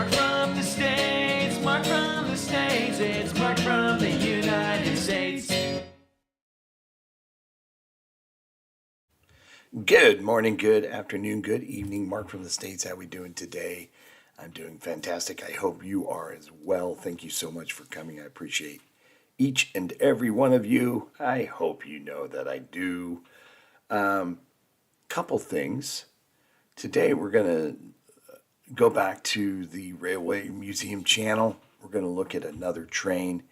Mark from the States, Mark from the States, it's Mark from the United States. Good morning, good afternoon, good evening. Mark from the States. How we doing today? I'm doing fantastic. I hope you are as well. Thank you so much for coming. I appreciate each and every one of you. I hope you know that I do. Couple things. Today we're going to go back to the Railway Museum channel. We're going to look at another train.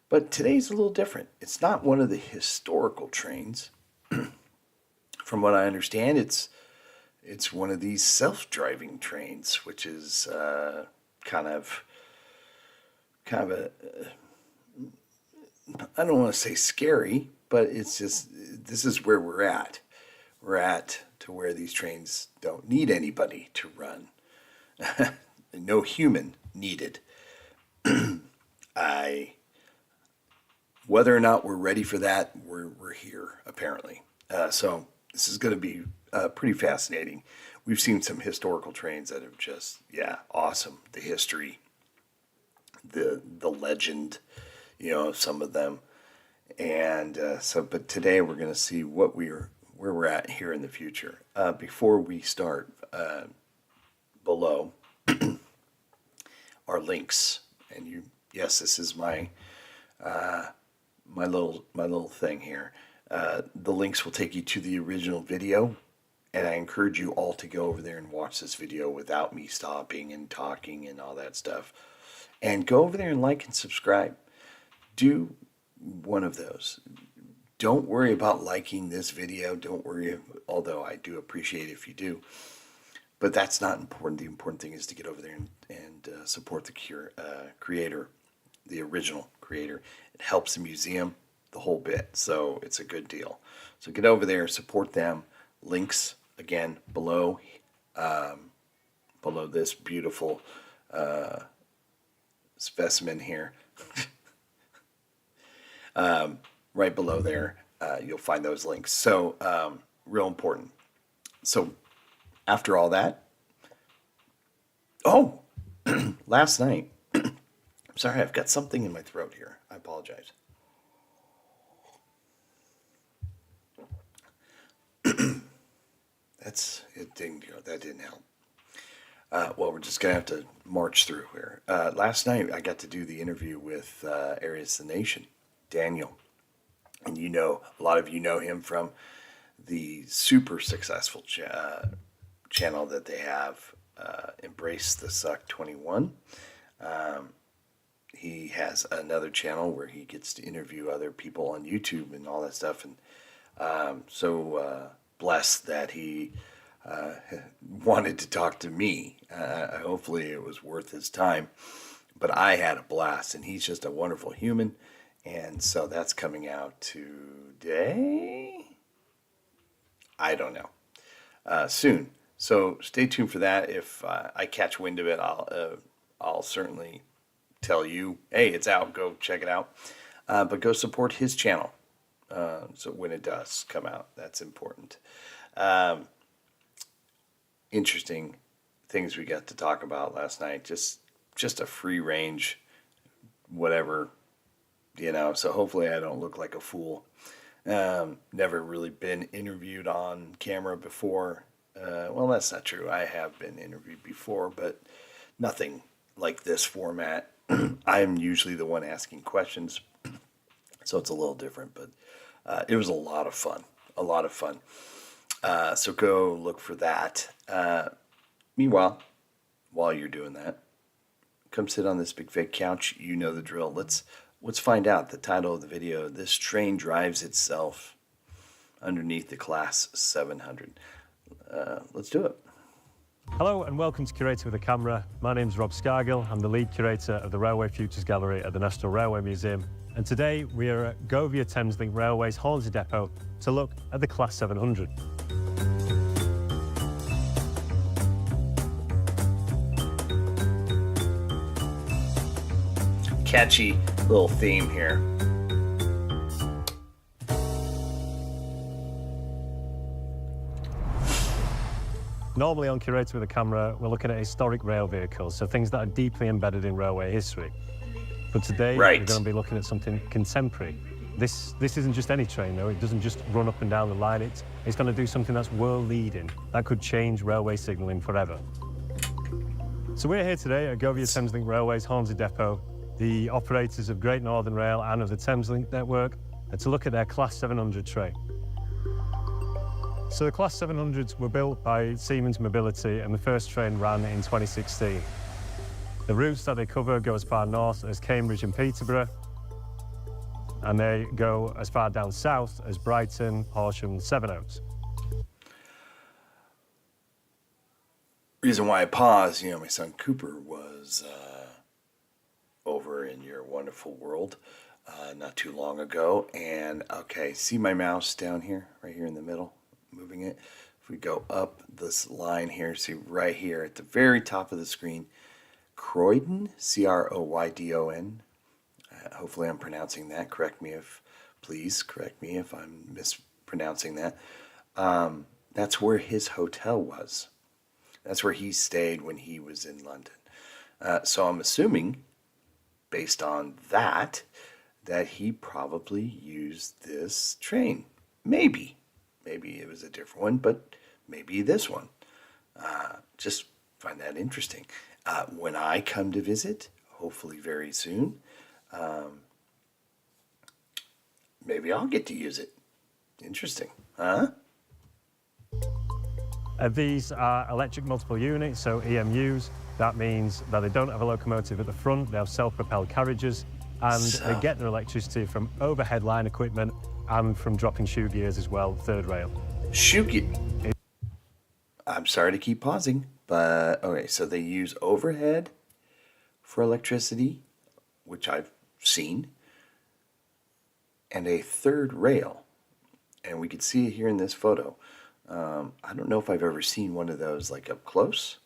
But today's a little different. It's not one of the historical trains. From what I understand, it's one of these self-driving trains, which is kind of a I don't want to say scary, but it's just this is where we're at. We're at to where these trains don't need anybody to run. No human needed. Whether or not we're ready for that, we're here apparently. So this is going to be pretty fascinating. We've seen some historical trains that have just awesome. The history, the legend, some of them, and but today we're going to see where we're at here in the future. Before we start, below are links, and yes, this is my my little thing here. The links will take you to the original video, and I encourage you all to go over there and watch this video without me stopping and talking and all that stuff. And go over there and like and subscribe. Do one of those. Don't worry about liking this video. Don't worry, although I do appreciate it if you do. But that's not important. The important thing is to get over there and support the creator, the original creator. It helps the museum the whole bit, so it's a good deal. So get over there, support them. Links again below this beautiful specimen here. Right below there, you'll find those links. So real important. So after all that, last night, I'm sorry, I've got something in my throat here. I apologize. That didn't help. Well, we're just gonna have to march through here. Last night I got to do the interview with Arius the Nation, Daniel, and a lot of you know him from the super successful channel that they have, Embrace the Suck 21. He has another channel where he gets to interview other people on YouTube and all that stuff, and so blessed that he wanted to talk to me. Hopefully it was worth his time, but I had a blast, and he's just a wonderful human, and so that's coming out today. I don't know, soon. So stay tuned for that. If I catch wind of it, I'll certainly tell you, hey, it's out. Go check it out. But go support his channel. So when it does come out, that's important. Interesting things we got to talk about last night. Just a free range, whatever, so hopefully I don't look like a fool. Never really been interviewed on camera before. Well, that's not true. I have been interviewed before, but nothing like this format. I'm usually the one asking questions, so it's a little different, but it was a lot of fun. So go look for that. Meanwhile, while you're doing that, come sit on this big fake couch. You know the drill. Let's find out the title of the video. This train drives itself underneath the Class 700. Let's do it. Hello and welcome to Curator with a Camera. My name's Rob Scargill. I'm the lead curator of the Railway Futures Gallery at the National Railway Museum. And today we are at Govia Thameslink Railway's Hornsey Depot to look at the Class 700. Catchy little theme here. Normally on Curator with a Camera, we're looking at historic rail vehicles, so things that are deeply embedded in railway history. But today, we're Right. going to be looking at something contemporary. This isn't just any train, though. It doesn't just run up and down the line. It's going to do something that's world-leading, that could change railway signalling forever. So we're here today at Govia Thameslink Railway's Hornsey Depot, the operators of Great Northern Rail and of the Thameslink network, to look at their Class 700 train. So the Class 700s were built by Siemens Mobility, and the first train ran in 2016. The routes that they cover go as far north as Cambridge and Peterborough, and they go as far down south as Brighton, Horsham, Sevenoaks. Reason why I paused, my son Cooper was over in your wonderful world not too long ago. And okay, see my mouse down here, right here in the middle, moving it. If we go up this line here, see right here at the very top of the screen, Croydon, Croydon. Hopefully I'm pronouncing that. Please correct me if I'm mispronouncing that. That's where his hotel was. That's where he stayed when he was in London. So I'm assuming, based on that he probably used this train. Maybe it was a different one, but maybe this one. Just find that interesting. When I come to visit, hopefully very soon, maybe I'll get to use it. Interesting, huh? These are electric multiple units, so EMUs. That means that they don't have a locomotive at the front, they have self-propelled carriages, and they get their electricity from overhead line equipment and from dropping shoe gears as well, third rail. Shoe gear. I'm sorry to keep pausing, but okay, so they use overhead for electricity, which I've seen, and a third rail. And we can see it here in this photo. I don't know if I've ever seen one of those like up close,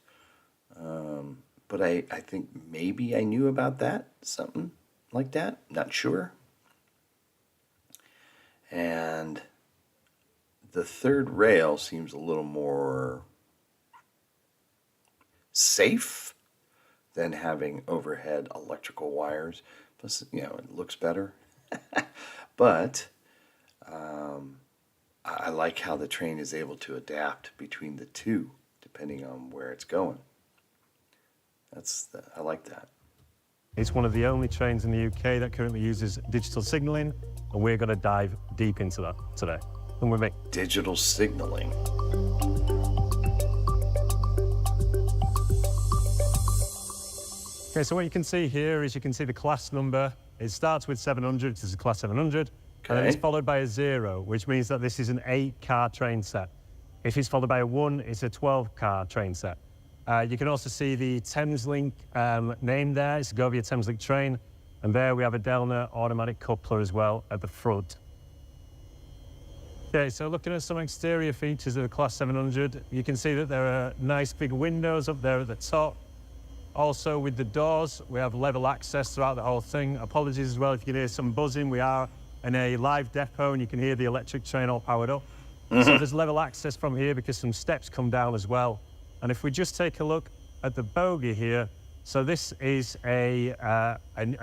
but I think maybe I knew about that, something like that, not sure. And the third rail seems a little more safe than having overhead electrical wires. Plus, it looks better. But I like how the train is able to adapt between the two, depending on where it's going. I like that. It's one of the only trains in the UK that currently uses digital signalling, and we're going to dive deep into that today. Come with me. Digital signaling. Okay, so what you can see here is you can see the class number. It starts with 700, this is a class 700, and then it's followed by a 0, which means that this is an 8-car train set. If it's followed by a 1, it's a 12-car train set. You can also see the Thameslink name there. It's a Govia Thameslink train, and there we have a Delner automatic coupler as well at the front. Okay, so looking at some exterior features of the Class 700, you can see that there are nice big windows up there at the top. Also with the doors, we have level access throughout the whole thing. Apologies as well if you can hear some buzzing. We are in a live depot and you can hear the electric train all powered up. So there's level access from here because some steps come down as well. And if we just take a look at the bogie here, so this is a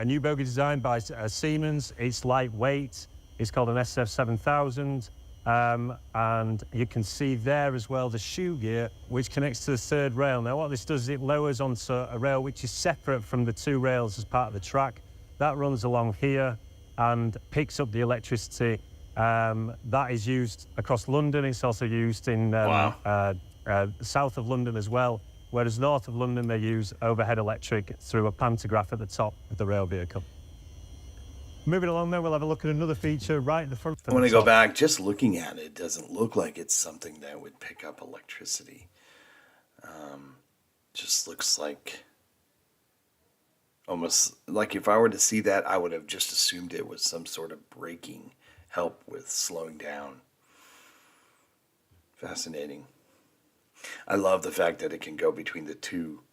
new bogie designed by Siemens. It's lightweight. It's called an SF 7000. And you can see there as well the shoe gear, which connects to the third rail. Now what this does is it lowers onto a rail which is separate from the two rails as part of the track. That runs along here and picks up the electricity. That is used across London. It's also used in south of London as well, whereas north of London they use overhead electric through a pantograph at the top of the rail vehicle. Moving along there, we'll have a look at another feature right at the front. I want to go back, just looking at it, doesn't look like it's something that would pick up electricity. Just looks like, almost like if I were to see that, I would have just assumed it was some sort of braking help with slowing down. Fascinating. I love the fact that it can go between the two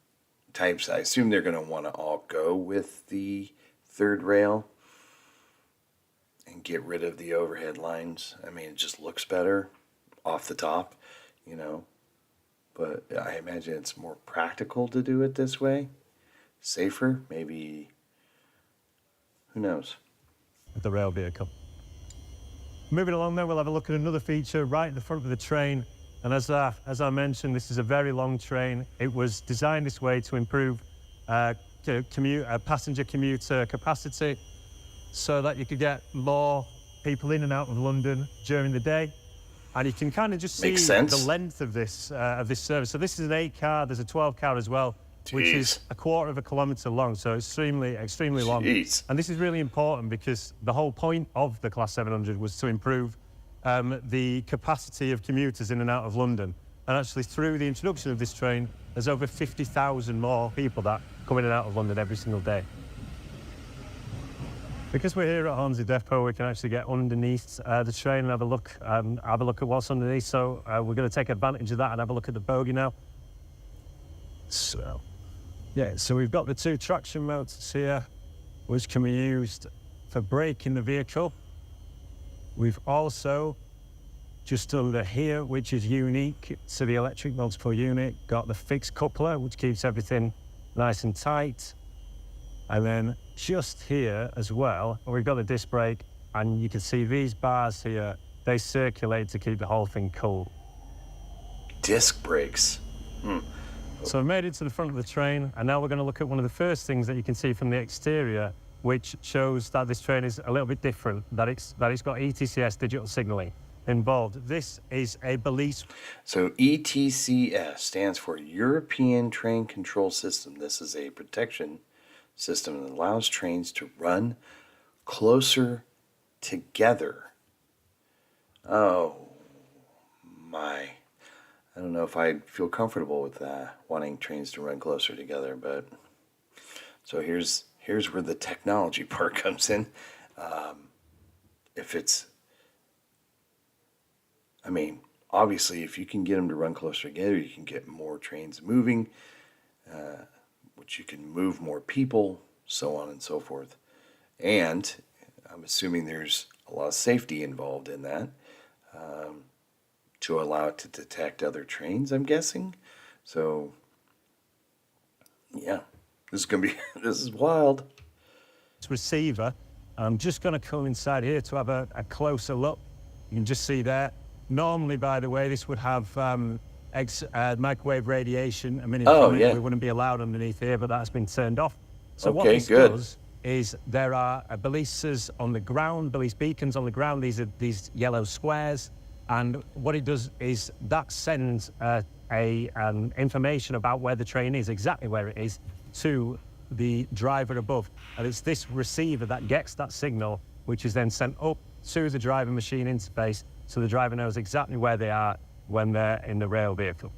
types. I assume they're going to want to all go with the third rail and get rid of the overhead lines. I mean, it just looks better off the top, but I imagine it's more practical to do it this way. Safer, maybe. Who knows? With the rail vehicle. Moving along then, we'll have a look at another feature right in the front of the train. And as I mentioned, this is a very long train. It was designed this way to improve passenger commuter capacity so that you could get more people in and out of London during the day. And you can kind of just see the length of this service. So this is an 8-car, there's a 12-car as well, which is a quarter of a kilometre long, so extremely long. Jeez. And this is really important because the whole point of the Class 700 was to improve the capacity of commuters in and out of London. And actually, through the introduction of this train, there's over 50,000 more people that come in and out of London every single day. Because we're here at Hornsey Depot, we can actually get underneath the train and have a look at what's underneath. So we're going to take advantage of that and have a look at the bogie now. So, yeah, so we've got the 2 traction motors here, which can be used for braking the vehicle. We've also, just under here, which is unique to the electric multiple unit, got the fixed coupler, which keeps everything nice and tight. And then just here as well, we've got the disc brake, and you can see these bars here, they circulate to keep the whole thing cool. Disc brakes. So I've made it to the front of the train, and now we're going to look at one of the first things that you can see from the exterior, which shows that this train is a little bit different, that it's got ETCS digital signalling involved. This is a police. So ETCS stands for European Train Control System. This is a protection system that allows trains to run closer together. Oh my. I don't know if I'd feel comfortable with wanting trains to run closer together, but so here's where the technology part comes in. Obviously, if you can get them to run closer together, you can get more trains moving, which you can move more people, so on and so forth. And I'm assuming there's a lot of safety involved in that. To allow it to detect other trains, I'm guessing. So, yeah, this is wild. Receiver. I'm just going to come inside here to have a closer look. You can just see there. Normally, by the way, this would have microwave radiation emitting from it. We wouldn't be allowed underneath here, but that's been turned off. So what this does is there are balises on the ground, balise beacons on the ground. These are these yellow squares. And what it does is that sends information about where the train is, exactly where it is, to the driver above. And it's this receiver that gets that signal, which is then sent up to the driver-machine interface, so the driver knows exactly where they are when they're in the rail vehicle.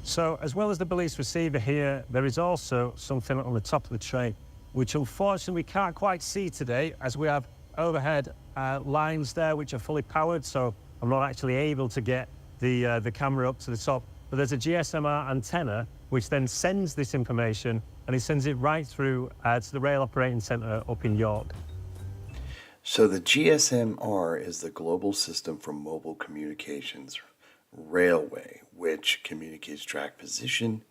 So as well as the balise receiver here, there is also something on the top of the train, which unfortunately we can't quite see today, as we have overhead lines there which are fully powered, so I'm not actually able to get the camera up to the top. But there's a GSMR antenna which then sends this information, and it sends it right through to the Rail Operating Centre up in York. So the GSMR is the Global System for Mobile Communications Railway, which communicates track position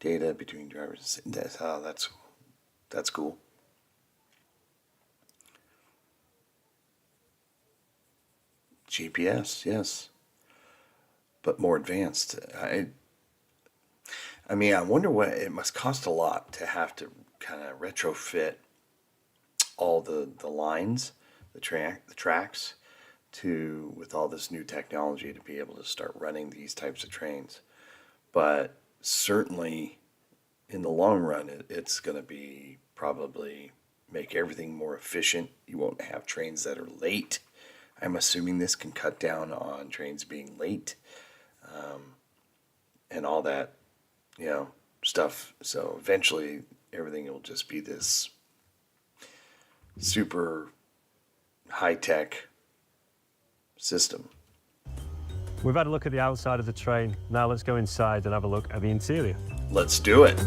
data between drivers. That's cool. GPS, yes, but more advanced. I wonder what it must cost a lot to have to kind of retrofit all the lines, the tracks, with all this new technology to be able to start running these types of trains. But certainly, in the long run, it's going to be probably make everything more efficient. You won't have trains that are late. I'm assuming this can cut down on trains being late, and all that, stuff. So eventually everything will just be this super high-tech system. We've had a look at the outside of the train. Now let's go inside and have a look at the interior. Let's do it.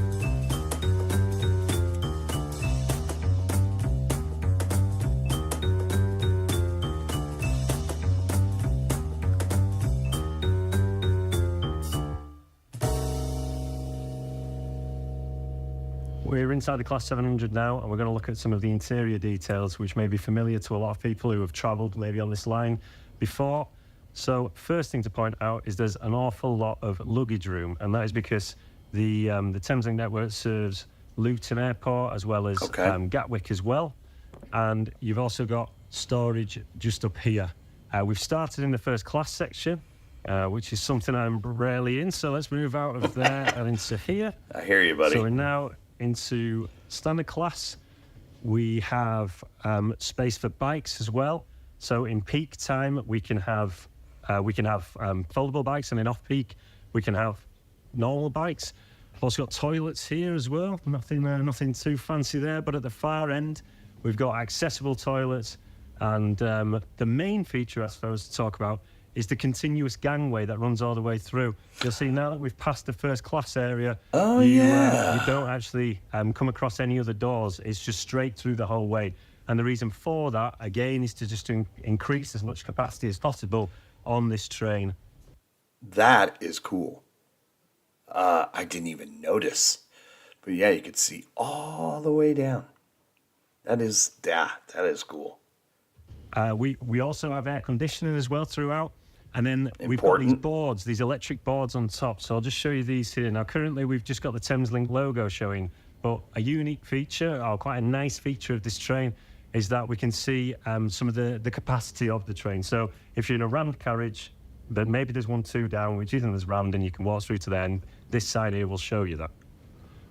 We're inside the Class 700 now, and we're going to look at some of the interior details, which may be familiar to a lot of people who have travelled maybe on this line before. So first thing to point out is there's an awful lot of luggage room, and that is because the Thameslink network serves Luton Airport as well as Gatwick as well. And you've also got storage just up here. We've started in the first class section, which is something I'm rarely in. So let's move out of there and into here. I hear you, buddy. So we're now into standard class. We have space for bikes as well. So in peak time, we can have foldable bikes, and in off peak, we can have normal bikes. We've also got toilets here as well. Nothing too fancy there, but at the far end, we've got accessible toilets. And the main feature, I suppose, to talk about is the continuous gangway that runs all the way through. You'll see now that we've passed the first class area, you don't actually come across any other doors. It's just straight through the whole way. And the reason for that, again, is to just increase as much capacity as possible on this train. That is cool. I didn't even notice. But yeah, you could see all the way down. That is cool. We also have air conditioning as well throughout. And then we've got these boards, these electric boards on top. So I'll just show you these here. Now, currently, we've just got the Thameslink logo showing. But a unique feature, or quite a nice feature of this train, is that we can see some of the capacity of the train. So if you're in a rammed carriage, but maybe there's 1, 2 down, which isn't as rammed, and you can walk through to there. And this side here will show you that.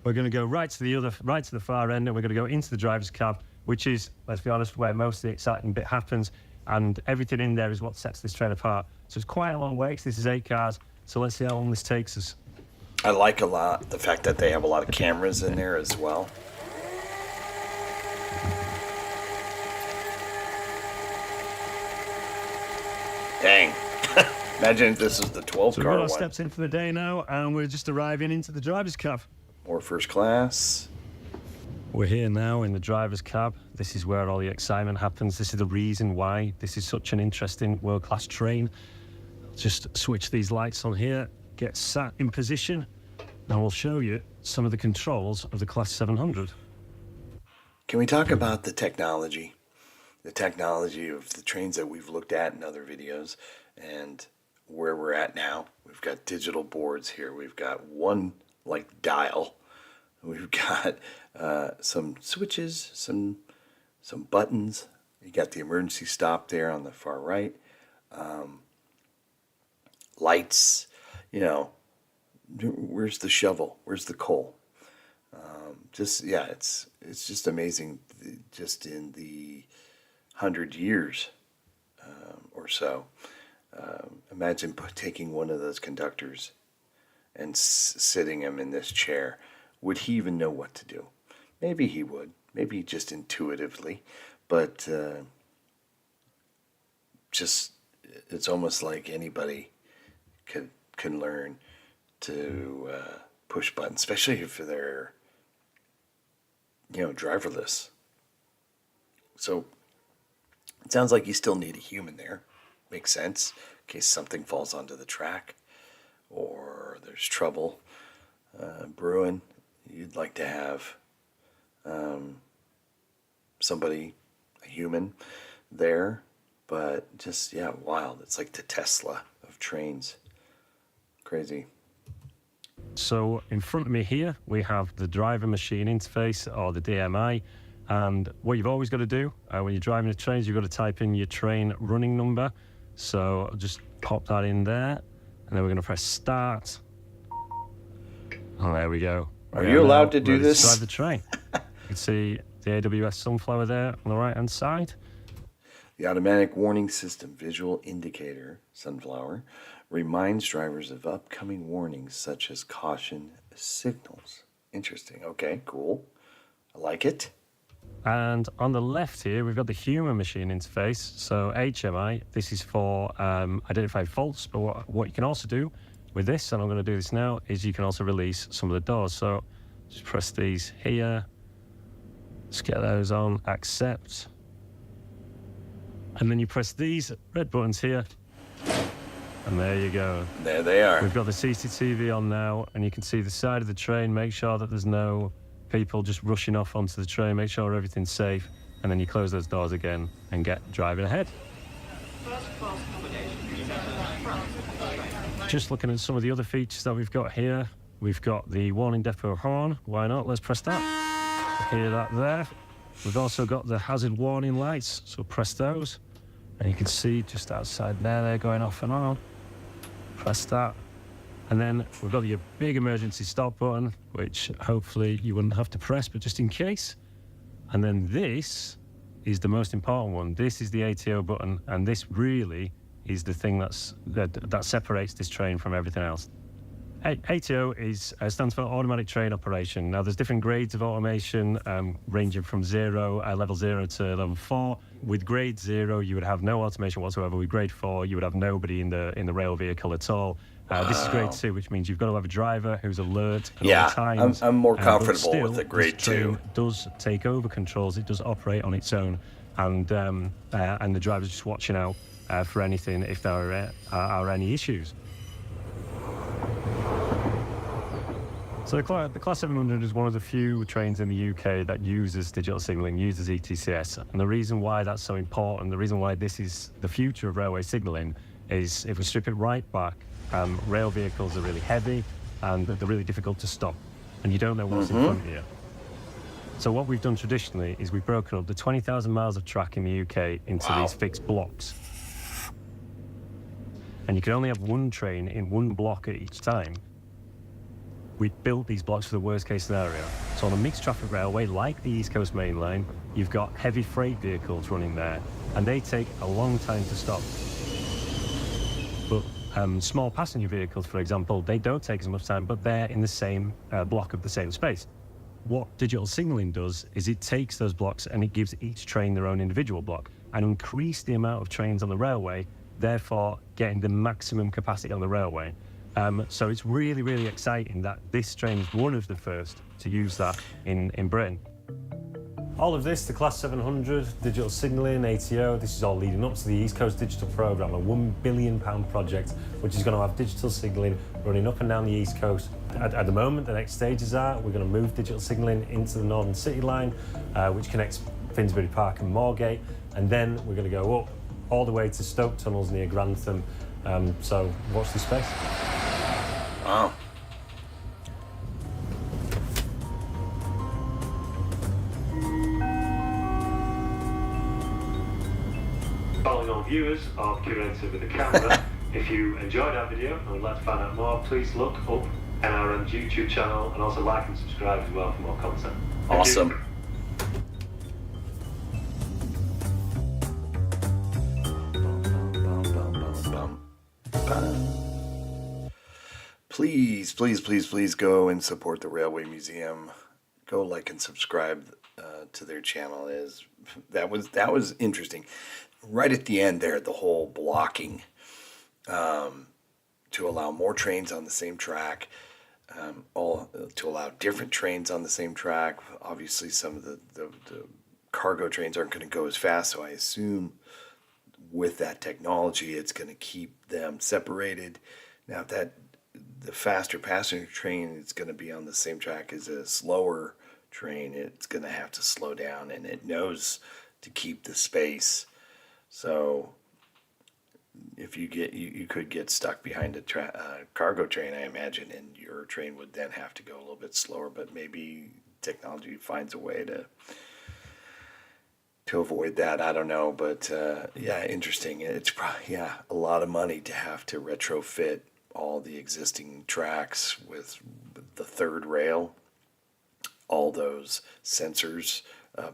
We're going to go right to the far end, and we're going to go into the driver's cab, which is, let's be honest, where most of the exciting bit happens. And everything in there is what sets this train apart. So it's quite a long way, 'cause this is 8 cars. So let's see how long this takes us. I like a lot the fact that they have a lot of cameras in there as well. Dang. Imagine if this was the 12 So car we've got our one. steps in for the day now, and we're just arriving into the driver's cab. More first class. We're here now in the driver's cab. This is where all the excitement happens. This is the reason why this is such an interesting world-class train. Just switch these lights on here, get sat in position, and we'll show you some of the controls of the Class 700. Can we talk about the technology? The technology of the trains that we've looked at in other videos and where we're at now. We've got digital boards here. We've got one like dial. We've got some switches, some buttons. You got the emergency stop there on the far right. Lights, you know, where's the shovel? Where's the coal? It's just amazing. Just in the 100 years or so, imagine taking one of those conductors and sitting him in this chair. Would he even know what to do? Maybe he would. Maybe just intuitively. But it's almost like anybody can learn to push buttons, especially if they're, driverless. So it sounds like you still need a human there. Makes sense in case something falls onto the track or there's trouble brewing. You'd like to have somebody, a human, there. But just, wild. It's like the Tesla of trains. Crazy. So in front of me here, we have the driver machine interface, or the DMI. And what you've always got to do when you're driving a train is you've got to type in your train running number. So I'll just pop that in there, and then we're going to press start. Oh, there we go. Are you allowed to do this? Drive the train. You can see the AWS Sunflower there on the right-hand side. The automatic warning system visual indicator, Sunflower, reminds drivers of upcoming warnings such as caution signals. Interesting. Okay, cool. I like it. And on the left here, we've got the human machine interface. So HMI, this is for identifying faults. But what you can also do with this, and I'm going to do this now, is you can also release some of the doors. So just press these here. Let's get those on, accept. And then you press these red buttons here. And there you go. There they are. We've got the CCTV on now, and you can see the side of the train. Make sure that there's no people just rushing off onto the train, make sure everything's safe, and then you close those doors again and get driving ahead. Just looking at some of the other features that we've got here, we've got the warning depot horn. Why not? Let's press that. Hear that there. We've also got the hazard warning lights, so press those. And you can see just outside there, they're going off and on. Press that. And then we've got your big emergency stop button, which hopefully you wouldn't have to press, but just in case. And then this is the most important one. This is the ATO button, and this really is the thing that separates this train from everything else. ATO stands for automatic train operation. Now, there's different grades of automation, ranging from level 0 to level 4. With grade 0, you would have no automation whatsoever. With grade 4, you would have nobody in the rail vehicle at all. This is grade 2, which means you've got to have a driver who's alert at all times. I'm more comfortable still, with the grade 2. This train does take over controls. It does operate on its own, and the driver's just watching out for anything if there are any issues. So the Class 700 is one of the few trains in the UK that uses digital signalling, uses ETCS. And the reason why that's so important, the reason why this is the future of railway signalling, is if we strip it right back, rail vehicles are really heavy and they're really difficult to stop, and you don't know what's in front of you. So what we've done traditionally is we've broken up the 20,000 miles of track in the UK into these fixed blocks. And you can only have one train in one block at each time. We built these blocks for the worst case scenario. So on a mixed traffic railway like the East Coast Main Line, you've got heavy freight vehicles running there, and they take a long time to stop. But small passenger vehicles, for example, they don't take as much time, but they're in the same block of the same space. What digital signalling does is it takes those blocks and it gives each train their own individual block and increase the amount of trains on the railway, therefore getting the maximum capacity on the railway. So it's really, really exciting that this train is one of the first to use that in Britain. All of this, the Class 700, digital signalling, ATO, this is all leading up to the East Coast Digital Programme, a £1 billion project, which is going to have digital signalling running up and down the East Coast. At the moment, the next stages are, we're going to move digital signalling into the Northern City Line, which connects Finsbury Park and Moorgate, and then we're going to go up all the way to Stoke Tunnels near Grantham. So watch this space. Wow. Following on viewers of Curator with a Camera, if you enjoyed our video and would like to find out more, please look up NRM's YouTube channel and also like and subscribe as well for more content. Awesome. Please, please, please, please go and support the Railway Museum. Go like and subscribe to their channel. That was interesting. Right at the end there, the whole blocking to allow more trains on the same track, to allow different trains on the same track. Obviously, some of the cargo trains aren't going to go as fast, so I assume with that technology, it's going to keep them separated. Now, if the faster passenger train is going to be on the same track as a slower train, it's going to have to slow down, and it knows to keep the space. So if you could get stuck behind a cargo train, I imagine, and your train would then have to go a little bit slower, but maybe technology finds a way to avoid that. I don't know, but yeah, interesting. It's probably a lot of money to have to retrofit all the existing tracks with the third rail, all those sensors,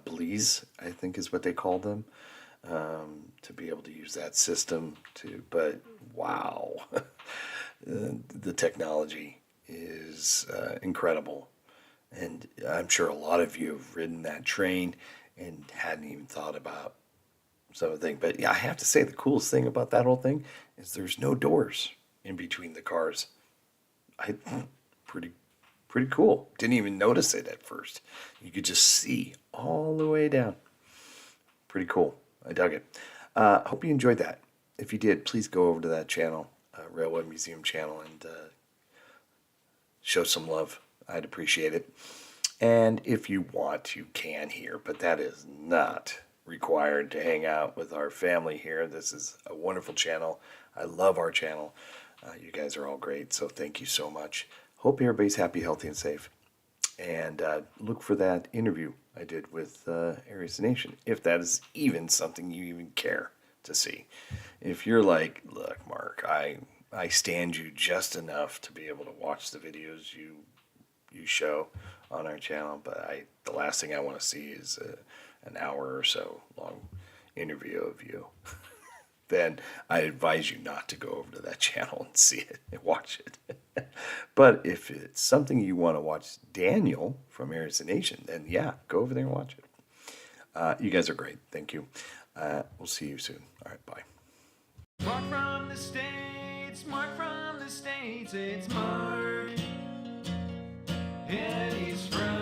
blees, I think is what they call them, to be able to use that system but wow, the technology is incredible. And I'm sure a lot of you have ridden that train and hadn't even thought about some of the things. But yeah, I have to say the coolest thing about that whole thing is there's no doors in between the cars. Pretty cool. Didn't even notice it at first. You could just see all the way down. Pretty cool. I dug it. Hope you enjoyed that. If you did, please go over to that channel, Railway Museum channel, and show some love. I'd appreciate it. And if you want, you can here, but that is not required to hang out with our family here. This is a wonderful channel. I love our channel. You guys are all great, so thank you so much. Hope everybody's happy, healthy, and safe. And look for that interview I did with Aries Nation, if that is even something you even care to see. If you're like, look, Mark, I stand you just enough to be able to watch the videos you show on our channel, but the last thing I want to see is an hour or so long interview of you. Then I advise you not to go over to that channel and see it and watch it. But if it's something you want to watch Daniel from Aries Nation, then yeah, go over there and watch it. You guys are great. Thank you. We'll see you soon. All right, bye. Mark from the States, Mark from the States, it's Mark. And he's from